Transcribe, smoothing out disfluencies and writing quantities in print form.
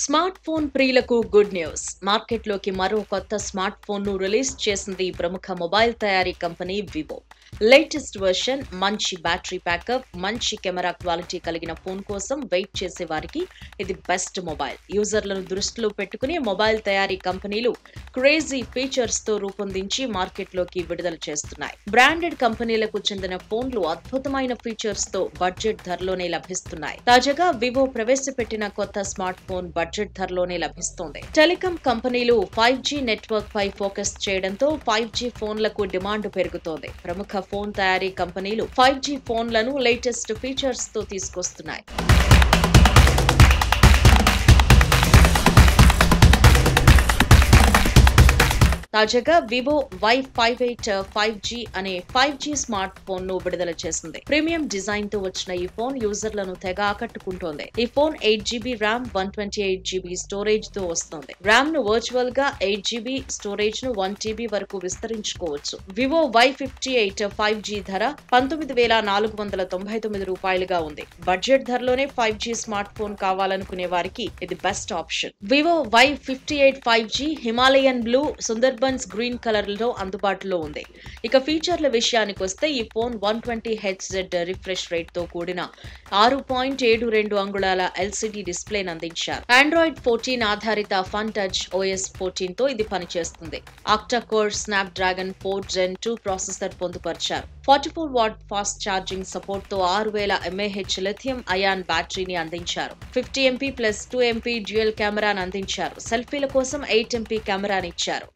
Smart phone ప్రియులకు good news. మార్కెట్లోకి మరో కొత్త స్మార్ట్ ఫోన్ ను రిలీజ్ చేసింది ప్రముఖ మొబైల్ తయారీ కంపెనీ వివో. లేటెస్ట్ వర్షన్, మంచి బ్యాటరీ బ్యాకప్, మంచి కెమెరా క్వాలిటీ కలిగిన ఫోన్ కోసం వెయిట్ చేసే వారికి ఇది బెస్ట్ మొబైల్. యూజర్లను దృష్టిలో పెట్టుకుని మొబైల్ తయారీ కంపెనీలు క్రేజీ ఫీచర్స్ తో రూపొందించి మార్కెట్లోకి విడుదల చేస్తున్నాయి. బ్రాండెడ్ కంపెనీలకు చెందిన ఫోన్లు అద్భుతమైన ఫీచర్స్ తో బడ్జెట్ ధరలోనే లభిస్తున్నాయి. తాజాగా వివో ప్రవేశపెట్టిన కొత్త స్మార్ట్ ఫోన్ బడ్జెట్ ధరలోనే లభిస్తోంది. టెలికాం కంపెనీలు 5G నెట్వర్క్ పై ఫోకస్ చేయడంతో 5G ఫోన్లకు డిమాండ్ పెరుగుతోంది. ప్రముఖ ఫోన్ తయారీ కంపెనీలు 5G ఫోన్లను లేటెస్ట్ ఫీచర్స్ తో తీసుకొస్తున్నాయి. తాజాగా వివో Y58 5G అనే 5G స్మార్ట్ ఫోన్ ను విడుదల చేసింది. ప్రీమియం డిజైన్ తో వచ్చిన ఈ ఫోన్ యూజర్లను తెగ ఆకట్టుకుంటోంది. ఈ phone 8GB RAM, 128GB storage తో వస్తోంది. ర్యామ్ ను వర్చువల్ గా 8GB, స్టోరేజ్ ను 1TB వరకు విస్తరించుకోవచ్చు. వివో Y58 5G ధర ₹19,499 ఉంది. బడ్జెట్ ధరలోనే 5G స్మార్ట్ ఫోన్ కావాలనుకునే వారికి ఇది best option. Vivo Y58 5G Himalayan blue, Sundarbans green colour లో అందుబాటులో ఉంది. ఇక ఫీచర్ల విషయానికి వస్తే ఈ ఫోన్ 120Hz రిఫ్రెష్ రేట్ తో కూడిన 6.72 అంగుళాల LCD డిస్ప్లేను అందించారు. ఆండ్రాయిడ్ 14 ఆధారిత ఫన్ టచ్ OS 14 తో ఇది పనిచేస్తుంది. Octa core Snapdragon 4 Gen 2 processor పొందుపరిచారు. 44W ఫాస్ట్ ఛార్జింగ్ సపోర్ట్ తో 6000 mAh లిథియం అయాన్ బ్యాటరీని అందించారు. 50MP + 2MP డ్యూయల్ కెమెరాను అందించారు. సెల్ఫీల కోసం 8MP కెమెరాని ఇచ్చారు.